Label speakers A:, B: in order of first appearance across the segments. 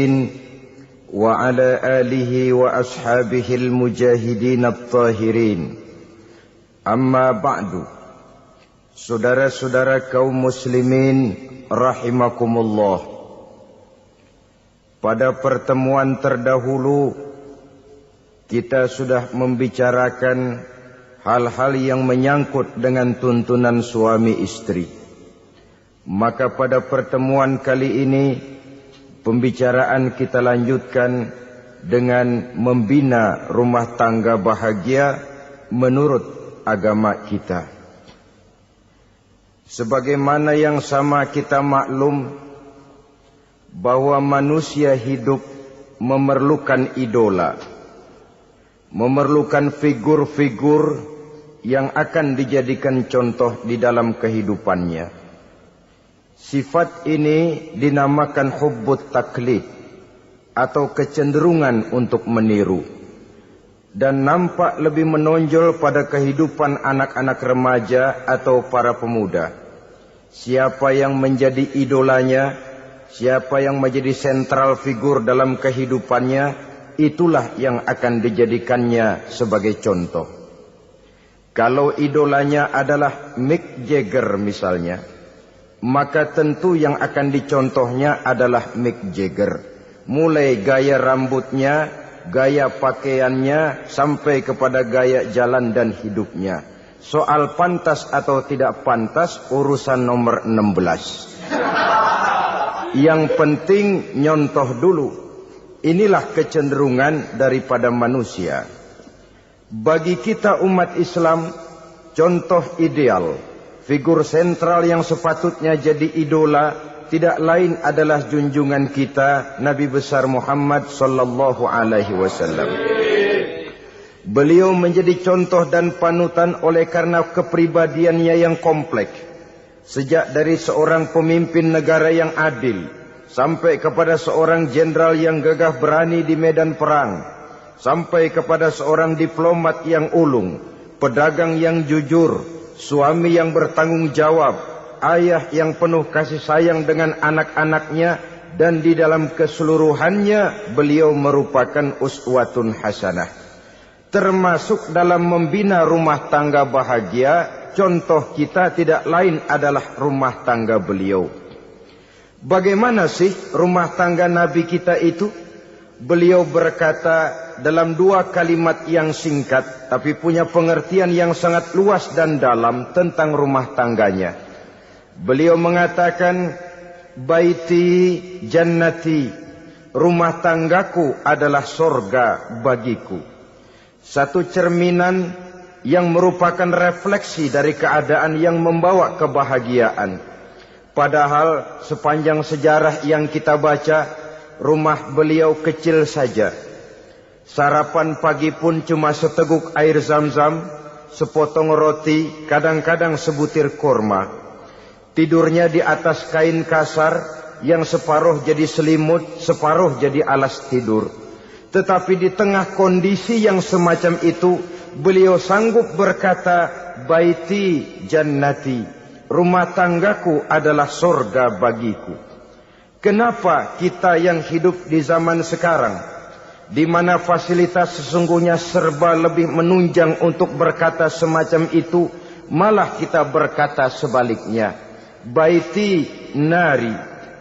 A: المرسلين وعلى آله وأصحابه المجاهدين الطاهرين. Amma ba'du. Saudara-saudara kaum muslimin rahimakumullah. Pada pertemuan terdahulu kita sudah membicarakan hal-hal yang menyangkut dengan tuntunan suami istri. Maka pada pertemuan kali ini pembicaraan kita lanjutkan dengan membina rumah tangga bahagia menurut agama kita. Sebagaimana yang sama kita maklum bahwa manusia hidup memerlukan idola, memerlukan figur-figur yang akan dijadikan contoh di dalam kehidupannya. Sifat ini dinamakan hubbut taklid atau kecenderungan untuk meniru, dan nampak lebih menonjol pada kehidupan anak-anak remaja atau para pemuda. Siapa yang menjadi idolanya, siapa yang menjadi sentral figur dalam kehidupannya, itulah yang akan dijadikannya sebagai contoh. Kalau idolanya adalah Mick Jagger misalnya, maka tentu yang akan dicontohnya adalah Mick Jagger. Mulai gaya rambutnya, gaya pakaiannya, sampai kepada gaya jalan dan hidupnya. Soal pantas atau tidak pantas urusan nomor 16. Yang penting nyontoh dulu. Inilah kecenderungan daripada manusia. Bagi kita umat Islam, contoh ideal, figur sentral yang sepatutnya jadi idola tidak lain adalah junjungan kita Nabi besar Muhammad sallallahu alaihi wasallam. Beliau menjadi contoh dan panutan oleh karena kepribadiannya yang kompleks. Sejak dari seorang pemimpin negara yang adil sampai kepada seorang jenderal yang gagah berani di medan perang, sampai kepada seorang diplomat yang ulung, pedagang yang jujur, suami yang bertanggung jawab, ayah yang penuh kasih sayang dengan anak-anaknya, dan di dalam keseluruhannya beliau merupakan uswatun hasanah. Termasuk dalam membina rumah tangga bahagia, contoh kita tidak lain adalah rumah tangga beliau. Bagaimana sih rumah tangga Nabi kita itu? Beliau berkata dalam dua kalimat yang singkat tapi punya pengertian yang sangat luas dan dalam tentang rumah tangganya. Beliau mengatakan, baiti jannati, rumah tanggaku adalah sorga bagiku. Satu cerminan yang merupakan refleksi dari keadaan yang membawa kebahagiaan. Padahal sepanjang sejarah yang kita baca, rumah beliau kecil saja. Sarapan pagi pun cuma seteguk air zam-zam, sepotong roti, kadang-kadang sebutir kurma. Tidurnya di atas kain kasar yang separuh jadi selimut, separuh jadi alas tidur. Tetapi di tengah kondisi yang semacam itu, beliau sanggup berkata, baiti jannati, rumah tanggaku adalah surga bagiku. Kenapa kita yang hidup di zaman sekarang, di mana fasilitas sesungguhnya serba lebih menunjang untuk berkata semacam itu, malah kita berkata sebaliknya, baiti nari,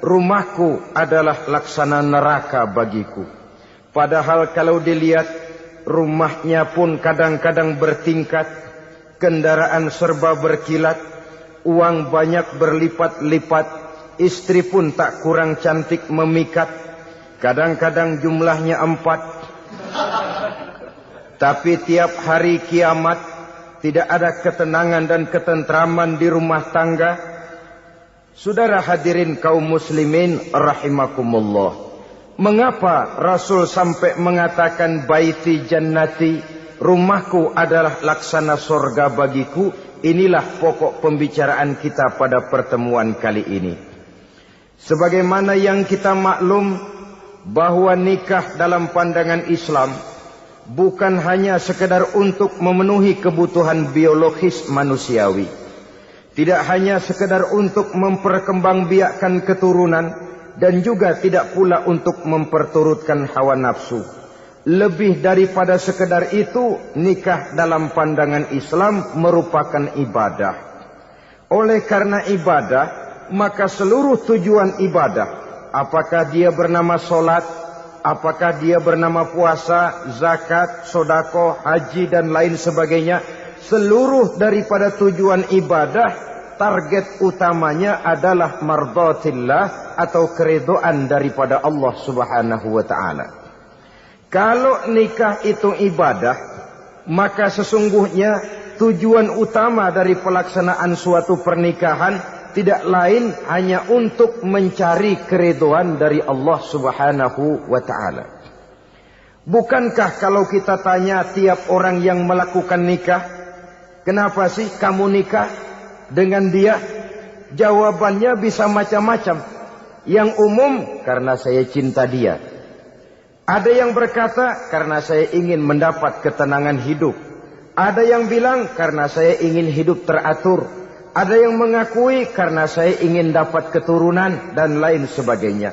A: rumahku adalah laksana neraka bagiku. Padahal kalau dilihat, rumahnya pun kadang-kadang bertingkat, kendaraan serba berkilat, uang banyak berlipat-lipat, istri pun tak kurang cantik memikat, kadang-kadang jumlahnya 4. Tapi tiap hari kiamat tidak ada ketenangan dan ketentraman di rumah tangga. Saudara hadirin kaum muslimin rahimakumullah. Mengapa Rasul sampai mengatakan baiti jannati, rumahku adalah laksana sorga bagiku? Inilah pokok pembicaraan kita pada pertemuan kali ini. Sebagaimana yang kita maklum bahwa nikah dalam pandangan Islam bukan hanya sekedar untuk memenuhi kebutuhan biologis manusiawi, tidak hanya sekedar untuk memperkembangbiakkan keturunan, dan juga tidak pula untuk memperturutkan hawa nafsu. Lebih daripada sekedar itu, nikah dalam pandangan Islam merupakan ibadah. Oleh karena ibadah, maka seluruh tujuan ibadah, apakah dia bernama solat, apakah dia bernama puasa, zakat, sodako, haji dan lain sebagainya, seluruh daripada tujuan ibadah, target utamanya adalah mardhatillah atau keridhaan daripada Allah Subhanahu wa ta'ala. Kalau nikah itu ibadah, maka sesungguhnya tujuan utama dari pelaksanaan suatu pernikahan tidak lain hanya untuk mencari keridhaan dari Allah Subhanahu wa ta'ala. Bukankah kalau kita tanya tiap orang yang melakukan nikah, kenapa sih kamu nikah dengan dia? Jawabannya bisa macam-macam. Yang umum, karena saya cinta dia. Ada yang berkata, karena saya ingin mendapat ketenangan hidup. Ada yang bilang, karena saya ingin hidup teratur. Ada yang mengakui, karena saya ingin dapat keturunan, dan lain sebagainya.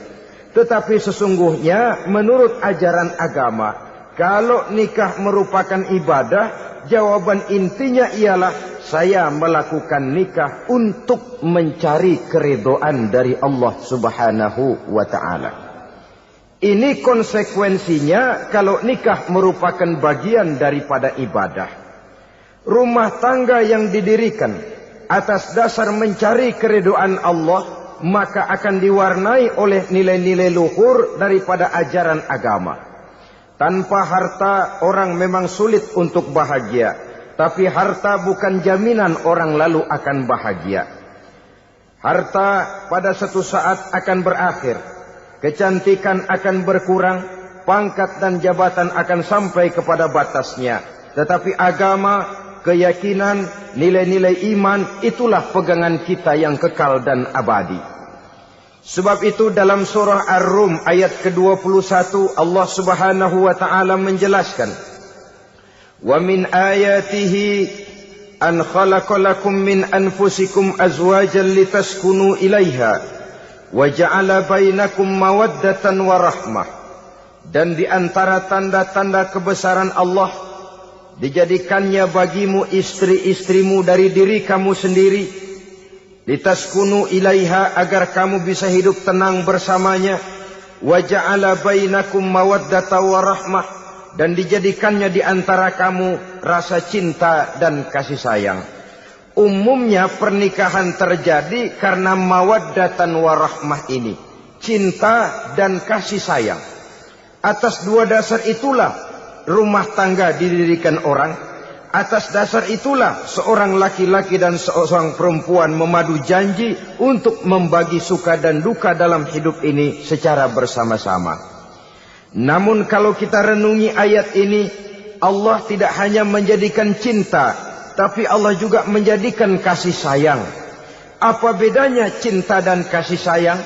A: Tetapi sesungguhnya, menurut ajaran agama, kalau nikah merupakan ibadah, jawaban intinya ialah, saya melakukan nikah untuk mencari keridhaan dari Allah Subhanahu wa ta'ala. Ini konsekuensinya kalau nikah merupakan bagian daripada ibadah. Rumah tangga yang didirikan atas dasar mencari keridhaan Allah, maka akan diwarnai oleh nilai-nilai luhur daripada ajaran agama. Tanpa harta orang memang sulit untuk bahagia, tapi harta bukan jaminan orang lalu akan bahagia. Harta pada suatu saat akan berakhir. Kecantikan akan berkurang, pangkat dan jabatan akan sampai kepada batasnya. Tetapi agama, keyakinan, nilai-nilai iman, itulah pegangan kita yang kekal dan abadi. Sebab itu dalam surah Ar-Rum ayat ke-21 Allah Subhanahu wa ta'ala menjelaskan, "Wa min ayatihi an khalaqa lakum min anfusikum azwajan litaskunu ilaiha wa ja'ala bainakum mawaddatan wa rahmah." Dan di antara tanda-tanda kebesaran Allah, dijadikannya bagimu istri-istrimu dari diri kamu sendiri, litaskunu ilaiha, agar kamu bisa hidup tenang bersamanya, wa ja'ala bainakum mawaddatan wa rahmah, dan dijadikannya di antara kamu rasa cinta dan kasih sayang. Umumnya pernikahan terjadi karena mawaddatan warahmah ini, cinta dan kasih sayang. Atas dua dasar itulah rumah tangga didirikan orang. Atas dasar itulah seorang laki-laki dan seorang perempuan memadu janji untuk membagi suka dan duka dalam hidup ini secara bersama-sama. Namun kalau kita renungi ayat ini, Allah tidak hanya menjadikan cinta, tapi Allah juga menjadikan kasih sayang. Apa bedanya cinta dan kasih sayang?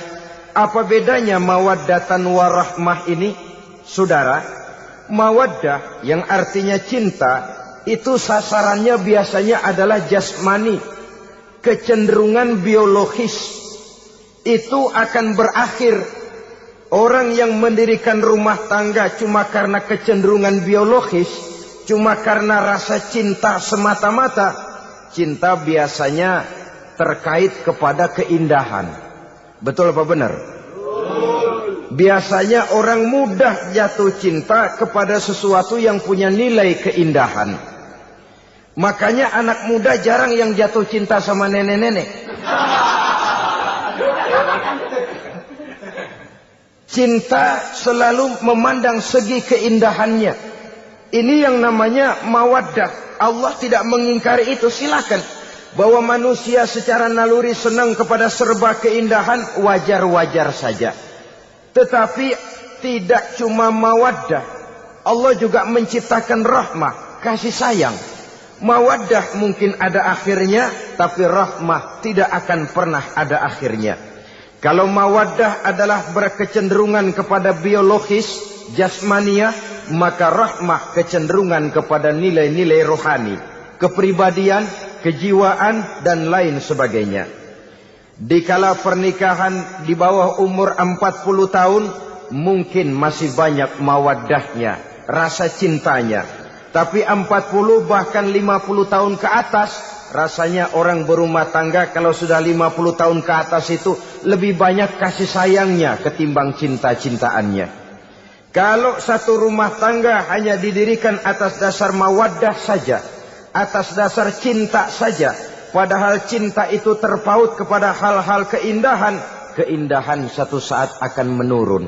A: Apa bedanya mawaddatan warahmah ini? Saudara, mawaddah yang artinya cinta, itu sasarannya biasanya adalah jasmani. Kecenderungan biologis. Itu akan berakhir. Orang yang mendirikan rumah tangga cuma karena kecenderungan biologis, cuma karena rasa cinta semata-mata, cinta biasanya terkait kepada keindahan. Betul apa benar? Biasanya orang mudah jatuh cinta kepada sesuatu yang punya nilai keindahan. Makanya anak muda jarang yang jatuh cinta sama nenek-nenek. Cinta selalu memandang segi keindahannya. Ini yang namanya mawaddah. Allah tidak mengingkari itu, silakan. Bahwa manusia secara naluri senang kepada serba keindahan, wajar-wajar saja. Tetapi tidak cuma mawaddah. Allah juga menciptakan rahmah, kasih sayang. Mawaddah mungkin ada akhirnya, tapi rahmah tidak akan pernah ada akhirnya. Kalau mawaddah adalah berkecenderungan kepada biologis, jasmania, maka rahmah kecenderungan kepada nilai-nilai rohani, kepribadian, kejiwaan, dan lain sebagainya. Dikala pernikahan di bawah umur 40 tahun, mungkin masih banyak mawaddahnya, rasa cintanya. Tapi 40 bahkan 50 tahun ke atas, rasanya orang berumah tangga kalau sudah 50 tahun ke atas itu lebih banyak kasih sayangnya ketimbang cinta-cintaannya. Kalau satu rumah tangga hanya didirikan atas dasar mawaddah saja, atas dasar cinta saja, padahal cinta itu terpaut kepada hal-hal keindahan, keindahan satu saat akan menurun.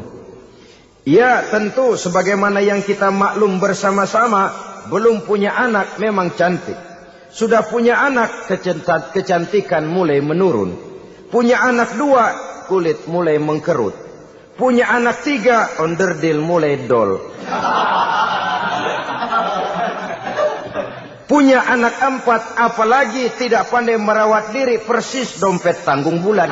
A: Ya, tentu sebagaimana yang kita maklum bersama-sama, belum punya anak memang cantik. Sudah punya anak, kecantikan mulai menurun. Punya anak 2, kulit mulai mengkerut. Punya anak 3, onderdil mulai dol. Punya anak 4, apalagi tidak pandai merawat diri, persis dompet tanggung bulan.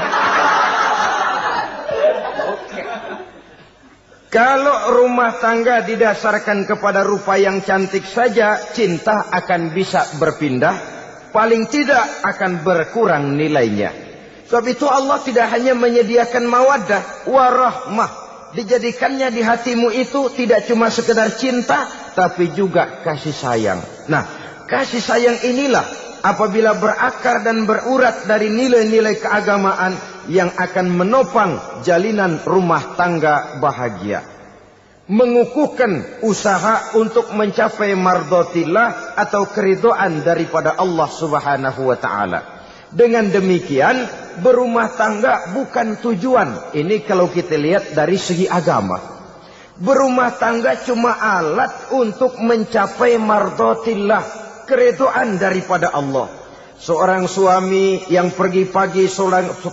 A: Kalau rumah tangga didasarkan kepada rupa yang cantik saja, cinta akan bisa berpindah, paling tidak akan berkurang nilainya. Sebab itu Allah tidak hanya menyediakan mawaddah, warahmah. Dijadikannya di hatimu itu tidak cuma sekedar cinta, tapi juga kasih sayang. Nah, kasih sayang inilah apabila berakar dan berurat dari nilai-nilai keagamaan yang akan menopang jalinan rumah tangga bahagia. Mengukuhkan usaha untuk mencapai mardhatillah atau keridhaan daripada Allah Subhanahu wa taala. Dengan demikian, berumah tangga bukan tujuan. Ini kalau kita lihat dari segi agama. Berumah tangga cuma alat untuk mencapai mardhatillah, keridhaan daripada Allah. Seorang suami yang pergi pagi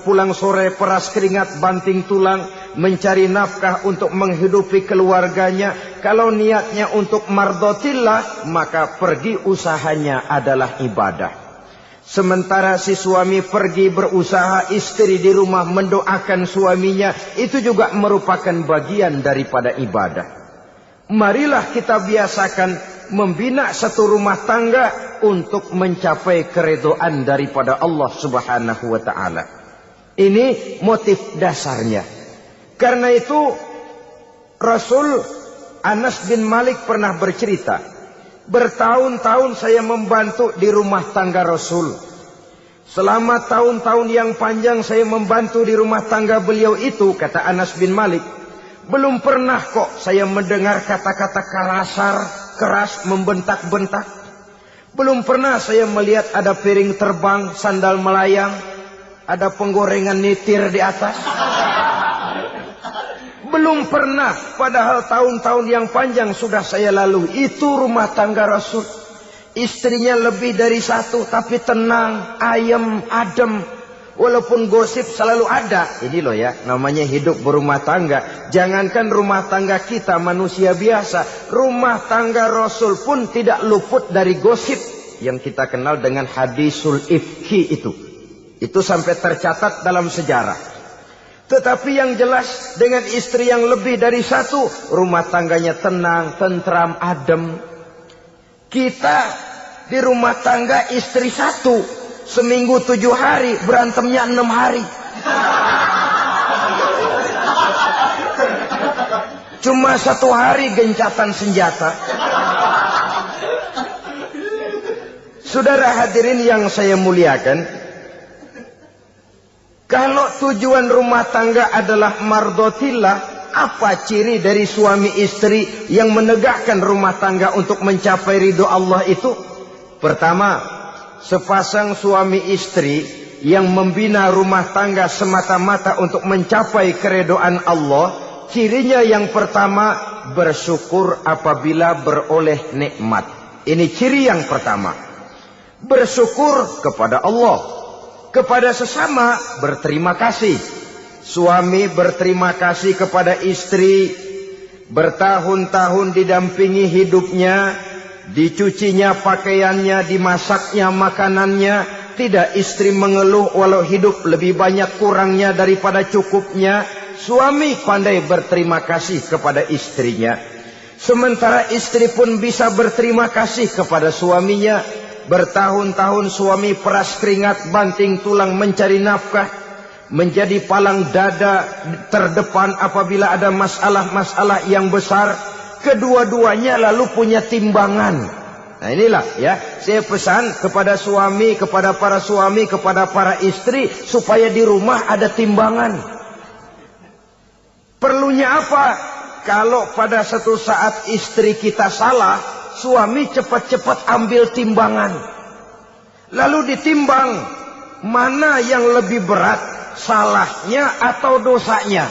A: pulang sore peras keringat banting tulang mencari nafkah untuk menghidupi keluarganya, kalau niatnya untuk mardhatillah, maka pergi usahanya adalah ibadah. Sementara si suami pergi berusaha, istri di rumah mendoakan suaminya, itu juga merupakan bagian daripada ibadah. Marilah kita biasakan membina satu rumah tangga untuk mencapai keridhaan daripada Allah Subhanahu wa taala. Ini motif dasarnya. Karena itu Rasul Anas bin Malik pernah bercerita, bertahun-tahun saya membantu di rumah tangga Rasul. Selama tahun-tahun yang panjang saya membantu di rumah tangga beliau itu, kata Anas bin Malik, belum pernah kok saya mendengar kata-kata kasar, keras, membentak-bentak. Belum pernah saya melihat ada piring terbang, sandal melayang, ada penggorengan nitir di atas. Belum pernah, padahal tahun-tahun yang panjang sudah saya lalui. Itu rumah tangga Rasul. Istrinya lebih dari 1, tapi tenang, ayem, adem. Walaupun gosip selalu ada. Ini loh ya, namanya hidup berumah tangga. Jangankan rumah tangga kita manusia biasa, rumah tangga Rasul pun tidak luput dari gosip yang kita kenal dengan hadisul ifki itu. Itu sampai tercatat dalam sejarah. Tetapi yang jelas, dengan istri yang lebih dari 1, rumah tangganya tenang, tentram, adem. Kita di rumah tangga istri 1, seminggu 7 hari, berantemnya 6 hari. Cuma 1 hari gencatan senjata. Saudara hadirin yang saya muliakan, kalau tujuan rumah tangga adalah mardhatillah, apa ciri dari suami istri yang menegakkan rumah tangga untuk mencapai ridho Allah itu? Pertama, sepasang suami istri yang membina rumah tangga semata-mata untuk mencapai keridhaan Allah, cirinya yang pertama, bersyukur apabila beroleh nikmat. Ini ciri yang pertama. Bersyukur kepada Allah. Kepada sesama berterima kasih. Suami berterima kasih kepada istri, bertahun-tahun didampingi hidupnya, dicucinya pakaiannya, dimasaknya makanannya. Tidak istri mengeluh walau hidup lebih banyak kurangnya daripada cukupnya. Suami pandai berterima kasih kepada istrinya. Sementara istri pun bisa berterima kasih kepada suaminya. Bertahun-tahun suami peras keringat, banting tulang mencari nafkah. menjadi palang dada terdepan apabila ada masalah-masalah yang besar. Kedua-duanya lalu punya timbangan. Nah inilah ya, saya pesan kepada suami, kepada para suami, kepada para istri, supaya di rumah ada timbangan. Perlunya apa? Kalau pada satu saat istri kita salah, suami cepat-cepat ambil timbangan. Lalu ditimbang, mana yang lebih berat? Salahnya atau dosanya?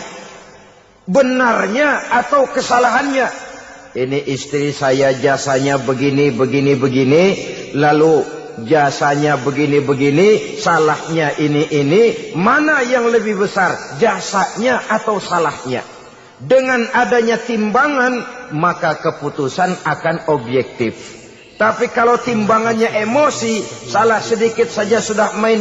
A: Benarnya atau kesalahannya? Ini istri saya jasanya begini, begini, begini. Lalu jasanya begini, begini. Salahnya ini. Mana yang lebih besar? Jasanya atau salahnya? Dengan adanya timbangan, maka keputusan akan objektif. Tapi kalau timbangannya emosi, salah sedikit saja sudah main